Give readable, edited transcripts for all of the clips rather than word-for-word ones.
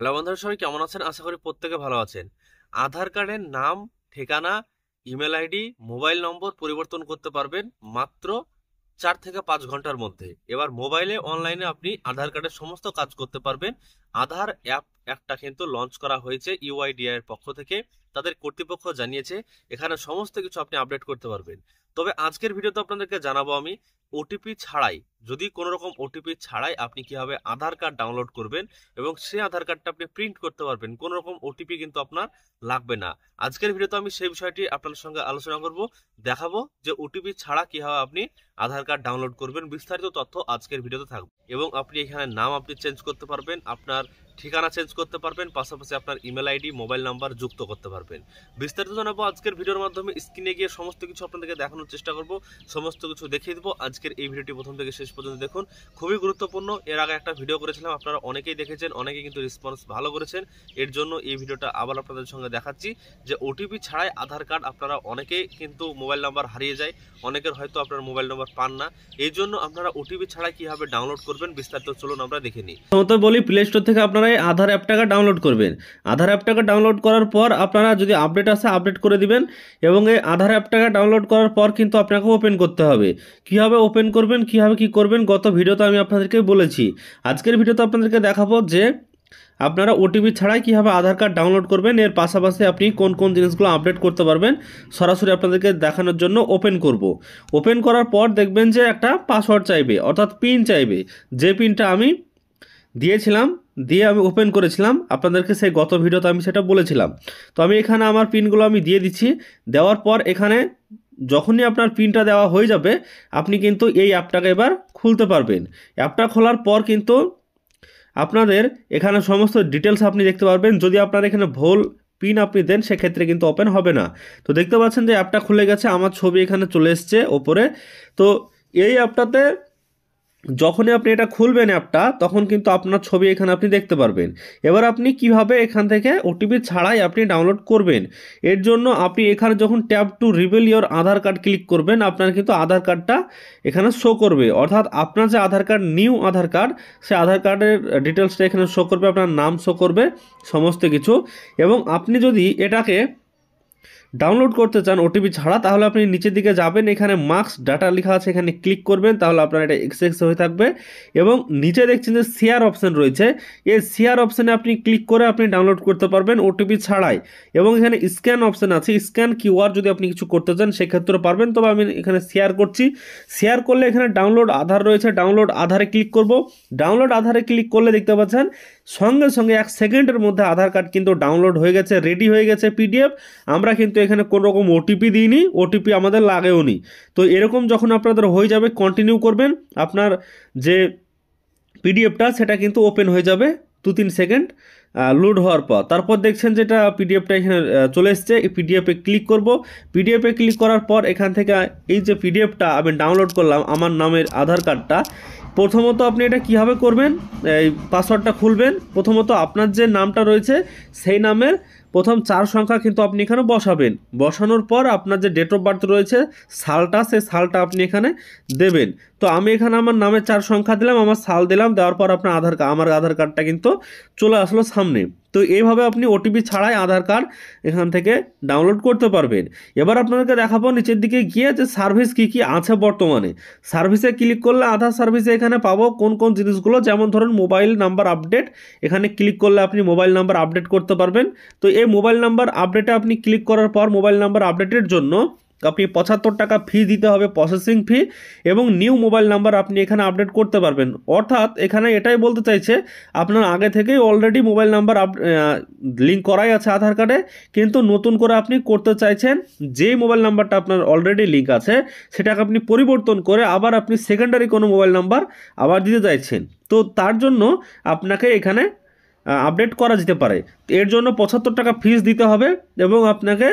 Hello বন্ধুরা, সবাই কেমন আছেন? আশা করি প্রত্যেকে ভালো আছেন। আধার কার্ডের নাম, ঠিকানা, ইমেল আইডি, মোবাইল নম্বর পরিবর্তন করতে পারবেন মাত্র 4 থেকে 5 ঘন্টার মধ্যে। এবার মোবাইলে অনলাইনে আপনি আধার কার্ডের সমস্ত কাজ করতে পারবেন। আধার অ্যাপ একটা কিন্তু লঞ্চ করা হয়েছে ইউআইডিআই এর পক্ষ থেকে। তাদের কর্তৃপক্ষ জানিয়েছে এখানে সমস্ত কিছু আপনি আপডেট করতে পারবেন। তবে আজকের ভিডিওতে আপনাদেরকে জানাবো আমি ওটিপি ছাড়াই, যদি কোনো রকম ওটিপি ছাড়াই আপনি কিভাবে আধার কার্ড ডাউনলোড করবেন এবং সেই আধার কার্ডটা আপনি প্রিন্ট করতে পারবেন। কোনো রকম ওটিপি কিন্তু আপনার লাগবে না। আজকের ভিডিওতে আমি সেই বিষয়টি আপনাদের সঙ্গে আলোচনা করব, দেখাবো যে ওটিপি ছাড়া কিভাবে আপনি আধার কার্ড ডাউনলোড করবেন। বিস্তারিত তথ্য আজকের ভিডিওতে থাকবে এবং আপনি এখানে নাম আপনি চেঞ্জ করতে পারবেন, আপনার ঠিকানা চেঞ্জ করতে পারবেন, পাশাপাশি আপনার ইমেল আইডি, মোবাইল নাম্বার যুক্ত করতে পারবেন। বিস্তারিত জানাবো আজকের ভিডিওর মাধ্যমে। স্ক্রিনে গিয়ে সমস্ত কিছু আপনাদেরকে দেখানোর চেষ্টা করব, সমস্ত কিছু দেখিয়ে দেবো। আজকের এই ভিডিওটি প্রথম থেকে শেষ পর্যন্ত দেখুন, খুবই গুরুত্বপূর্ণ। এর আগে একটা ভিডিও করেছিলাম, আপনারা অনেকেই দেখেছেন, অনেকেই কিন্তু রেসপন্স ভালো করেছেন। এর জন্য এই ভিডিওটা আবার আপনাদের সঙ্গে দেখাচ্ছি যে ওটিপি ছাড়াই আধার কার্ড আপনারা অনেকেই কিন্তু মোবাইল নাম্বার হারিয়ে যায়, অনেকের হয়তো আপনার মোবাইল নাম্বার পান না। এই জন্য আপনারা ওটিপি ছাড়া কিভাবে ডাউনলোড করবেন বিস্তারিত চলুন আমরা দেখে নিই। প্রথমত বলি, প্লে স্টোর থেকে আপনারা এই আধার অ্যাপটাকে ডাউনলোড করবেন। আধার অ্যাপটাকে ডাউনলোড করার পর আপনারা যদি আপডেট আসে আপডেট করে দিবেন এবং এই আধার অ্যাপটাকে ডাউনলোড করার পর কিন্তু আপনাকে ওপেন করতে হবে। কীভাবে ওপেন করবেন, কীভাবে কী করবেন গত ভিডিওতে আমি আপনাদেরকে বলেছি। আজকের ভিডিওতে আপনাদেরকে দেখাবো যে আপনারা ওটিপি ছাড়াই কীভাবে আধার কার্ড ডাউনলোড করবেন, এর পাশাপাশি আপনি কোন কোন জিনিসগুলো আপডেট করতে পারবেন সরাসরি আপনাদেরকে দেখানোর জন্য ওপেন করব। ওপেন করার পর দেখবেন যে একটা পাসওয়ার্ড চাইবে, অর্থাৎ পিন চাইবে। যে পিনটা আমি দিয়েছিলাম, দিয়ে আমি ওপেন করেছিলাম আপনাদেরকে সেই গত ভিডিওতে আমি সেটা বলেছিলাম। তো আমি এখানে আমার পিনগুলো আমি দিয়ে দিচ্ছি। দেওয়ার পর এখানে যখনই আপনার পিনটা দেওয়া হয়ে যাবে আপনি কিন্তু এই অ্যাপটাকে এবার খুলতে পারবেন। অ্যাপটা খোলার পর কিন্তু আপনাদের এখানে সমস্ত ডিটেলস আপনি দেখতে পারবেন। যদি আপনার এখানে ভুল পিন আপনি দেন সেক্ষেত্রে কিন্তু ওপেন হবে না। তো দেখতে পাচ্ছেন যে অ্যাপটা খুলে গেছে, আমার ছবি এখানে চলে এসছে ওপরে। তো এই অ্যাপটাতে যখনই আপনি এটা খুলবেন অ্যাপটা, তখন কিন্তু আপনার ছবি এখানে আপনি দেখতে পারবেন। এবার আপনি কিভাবে এখান থেকে ওটিপি ছাড়াই আপনি ডাউনলোড করবেন, এর জন্য আপনি এখানে যখন tab two reveal your Aadhaar card click করবেন আপনার কিন্তু আধার কার্ডটা এখানে শো করবে। অর্থাৎ আপনার যে আধার কার্ড, নিউ আধার কার্ড, সে আধার কার্ডের ডিটেলসটা এখানে শো করবে, আপনার নাম শো করবে, সমস্ত কিছু। এবং আপনি যদি এটাকে ডাউনলোড করতে চান ওটিপি ছাড়া, তাহলে আপনি নিচের দিকে যাবেন, এখানে মার্কস ডাটা লেখা আছে, এখানে ক্লিক করবেন, তাহলে আপনার এটা এক্সেস হয়ে থাকবে। এবং নিচে দেখছেন যে শেয়ার অপশান রয়েছে, এই শেয়ার অপশানে আপনি ক্লিক করে আপনি ডাউনলোড করতে পারবেন ওটিপি ছাড়াই। এবং এখানে স্ক্যান অপশান আছে, স্ক্যান কিউআর যদি আপনি কিছু করতে চান সেক্ষেত্রে পারবেন। তবে আমি এখানে শেয়ার করছি। শেয়ার করলে এখানে ডাউনলোড আধার রয়েছে, ডাউনলোড আধারে ক্লিক করব। ডাউনলোড আধারে ক্লিক করলে দেখতে পাচ্ছেন সঙ্গে সঙ্গে 1 সেকেন্ডের মধ্যে আধার কার্ড কিন্তু ডাউনলোড হয়ে গেছে, রেডি হয়ে গেছে পিডিএফ। আমরা কিন্তু এখানে কোনো রকম ওটিপি দিইনি, ওটিপি আমাদের লাগেও নি। তো এরকম যখন আপনাদের হয়ে যাবে কন্টিনিউ করবেন, আপনার যে পিডিএফটা সেটা কিন্তু ওপেন হয়ে যাবে 2-3 সেকেন্ড লোড হওয়ার পর। তারপর দেখছেন যেটা পিডিএফটা এখানে চলে এসছে, এই পিডিএফে ক্লিক করব। পিডিএফে ক্লিক করার পর এখান থেকে এই যে পিডিএফটা আমি ডাউনলোড করলাম আমার নামের আধার কার্ডটা, প্রথমত আপনি এটা কীভাবে করবেন, এই পাসওয়ার্ডটা খুলবেন। প্রথমত আপনার যে নামটা রয়েছে সেই নামের প্রথম 4 সংখ্যা কিন্তু আপনি এখানে বসাবেন। বসানোর পর আপনার যে ডেট অফ বার্থ রয়েছে সালটা, সেই সালটা আপনি এখানে দেবেন। তো আমি এখানে আমার নামের 4 সংখ্যা দিলাম, আমার সাল দিলাম, দেওয়ার পর আপনার আমার আধার কার্ডটা কিন্তু চলে আসলো সামনে। তো এইভাবে আপনি ওটিপি ছাড়াই আধার কার্ড এখান থেকে ডাউনলোড করতে পারবেন। এবার আপনাদেরকে দেখাবো নিচের দিকে গিয়ে যে সার্ভিস কী কী আছে বর্তমানে। সার্ভিসে ক্লিক করলে আধার সার্ভিসে এখানে পাবো কোন কোন জিনিসগুলো, যেমন ধরুন মোবাইল নাম্বার আপডেট। এখানে ক্লিক করলে আপনি মোবাইল নাম্বার আপডেট করতে পারবেন। তো এই মোবাইল নাম্বার আপডেটে আপনি ক্লিক করার পর মোবাইল নাম্বার আপডেটের জন্য আপনি 75 টাকা ফি দিতে হবে, প্রসেসিং ফি। এবং নিউ মোবাইল নাম্বার আপনি এখানে আপডেট করতে পারবেন। অর্থাৎ এখানে এটাই বলতে চাইছে আপনার আগে থেকেই অলরেডি মোবাইল নাম্বার লিঙ্ক করাই আছে আধার কার্ডে, কিন্তু নতুন করে আপনি করতে চাইছেন যেই মোবাইল নাম্বারটা আপনার অলরেডি লিঙ্ক আছে সেটাকে আপনি পরিবর্তন করে আবার আপনি সেকেন্ডারি কোনো মোবাইল নাম্বার আবার দিতে চাইছেন। তো তার জন্য আপনাকে এখানে আপডেট করা যেতে পারে। এর জন্য 75 টাকা ফিস দিতে হবে এবং আপনাকে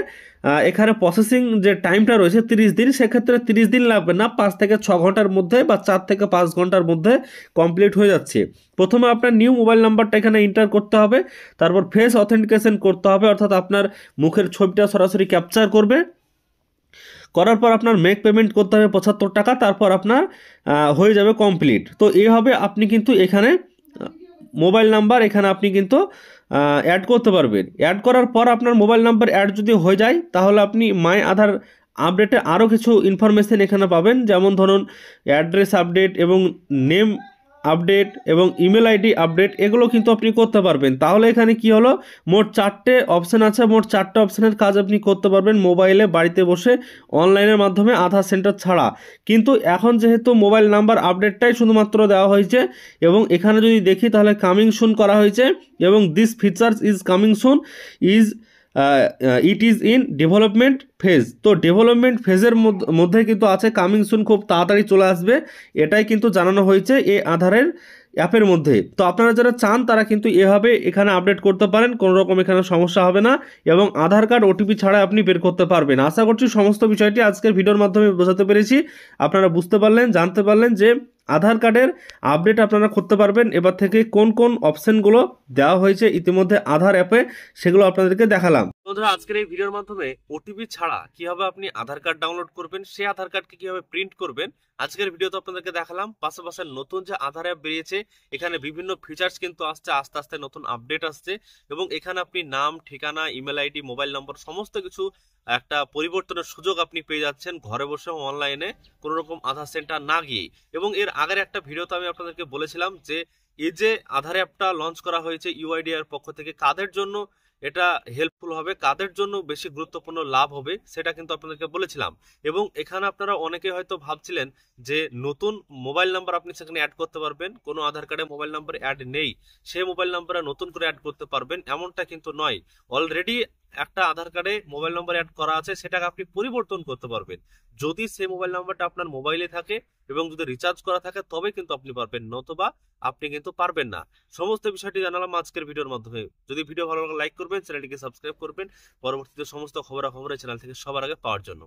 এখানে প্রসেসিং যে টাইমটা রয়েছে 30 দিন, সেক্ষেত্রে 30 দিন লাগবে না, 5 থেকে 6 ঘন্টার মধ্যে বা 4 থেকে 5 ঘন্টার মধ্যে কমপ্লিট হয়ে যাচ্ছে। প্রথমে আপনার নিউ মোবাইল নাম্বারটা এখানে এন্টার করতে হবে, তারপর ফেস অথেন্টিকেশন করতে হবে, অর্থাৎ আপনার মুখের ছবিটা সরাসরি ক্যাপচার করবে। করার পর আপনার মেক পেমেন্ট করতে হবে 75 টাকা, তারপর আপনার হয়ে যাবে কমপ্লিট। তো এইভাবে আপনি কিন্তু এখানে মোবাইল নাম্বার এখানে আপনি কিন্তু অ্যাড করতে পারবেন। অ্যাড করার পর আপনার মোবাইল নাম্বার অ্যাড যদি হয়ে যায় তাহলে আপনি মাই আধার আপডেটে আরও কিছু ইনফরমেশন এখানে পাবেন, যেমন ধরুন অ্যাড্রেস আপডেট এবং নেম আপডেট এবং ইমেল আইডি আপডেট, এগুলো কিন্তু আপনি করতে পারবেন। তাহলে এখানে কি হলো, মোট 4টে অপশান আছে, মোট 4টে অপশানের কাজ আপনি করতে পারবেন মোবাইলে বাড়িতে বসে অনলাইনের মাধ্যমে আধার সেন্টার ছাড়া। কিন্তু এখন যেহেতু মোবাইল নাম্বার আপডেটটাই শুধুমাত্র দেওয়া হয়েছে এবং এখানে যদি দেখি তাহলে কামিং সুন করা হয়েছে এবং this features is coming soon is it is in development phase. তো ডেভেলপমেন্ট ফেজের মধ্যে কিন্তু আছে, কামিং সুন খুব তাড়াতাড়ি চলে আসবে, এটাই কিন্তু জানানো হয়েছে এই আধারের অ্যাপের মধ্যে। তো আপনারা যারা চান তারা কিন্তু এভাবে এখানে আপডেট করতে পারেন, কোনো রকম এখানে সমস্যা হবে না এবং আধার কার্ড ওটিপি ছাড়া আপনি বের করতে পারবেন। আশা করছি সমস্ত বিষয়টি আজকের ভিডিওর মাধ্যমে বোঝাতে পেরেছি, আপনারা বুঝতে পারলেন, জানতে পারলেন যে আধার কার্ডের আপডেট আপনারা করতে পারবেন এবার থেকে কোন কোন অপশানগুলো দেওয়া হয়েছে ইতিমধ্যে আধার অ্যাপে, সেগুলো আপনাদেরকে দেখালাম। বন্ধুরা, আজকের এই ভিডিওর মাধ্যমে ওটিপি ছাড়া কিভাবে আপনি আধার কার্ড ডাউনলোড করবেন, সেই আধার কার্ডকে কিভাবে প্রিন্ট করবেন আজকের ভিডিওতে আপনাদেরকে দেখালাম। পাশাপাশি নতুন যে আধার অ্যাপ বেরিয়েছে এখানে বিভিন্ন ফিচার্স কিন্তু আসছে, আস্তে আস্তে নতুন আপডেট আসছে এবং এখানে আপনি নাম, ঠিকানা, ইমেল আইডি, মোবাইল নম্বর সমস্ত কিছু একটা পরিবর্তনের সুযোগ আপনি পেয়ে যাচ্ছেন ঘরে বসে অনলাইনে, কোনো রকম আধার সেন্টার না গিয়ে। এবং এর আগের একটা ভিডিওতে আমি আপনাদেরকে বলেছিলাম যে এই যে আধার অ্যাপটা লঞ্চ করা হয়েছে ইউআইডিআর পক্ষ থেকে, কাদের জন্য এটা হেল্পফুল হবে, কাদের জন্য বেশি গুরুত্বপূর্ণ লাভ হবে সেটা কিন্তু আপনাদেরকে বলেছিলাম। এবং এখানে আপনারা অনেকে হয়তো ভাবছিলেন যে নতুন মোবাইল নাম্বার আপনি সেখানে অ্যাড করতে পারবেন, কোনো আধার কার্ডে মোবাইল নাম্বার অ্যাড নেই সেই মোবাইল নাম্বারে নতুন করে অ্যাড করতে পারবেন, এমনটা কিন্তু নয়। অলরেডি একটা আধার কার্ডে মোবাইল নাম্বার অ্যাড করা আছে, সেটাকে আপনি পরিবর্তন করতে পারবেন যদি সেই মোবাইল নাম্বারটা আপনার মোবাইলে থাকে এবং যদি রিচার্জ করা থাকে, তবে কিন্তু আপনি পারবেন, নতুবা আপনি কিন্তু পারবেন না। সমস্ত বিষয়টি জানালাম আজকের ভিডিওর মাধ্যমে। যদি ভিডিও ভালো লাগে লাইক করবেন, চ্যানেলটিকে সাবস্ক্রাইব করবেন পরবর্তীতে সমস্ত খবরাখবর চ্যানেল থেকে সবার আগে পাওয়ার জন্য।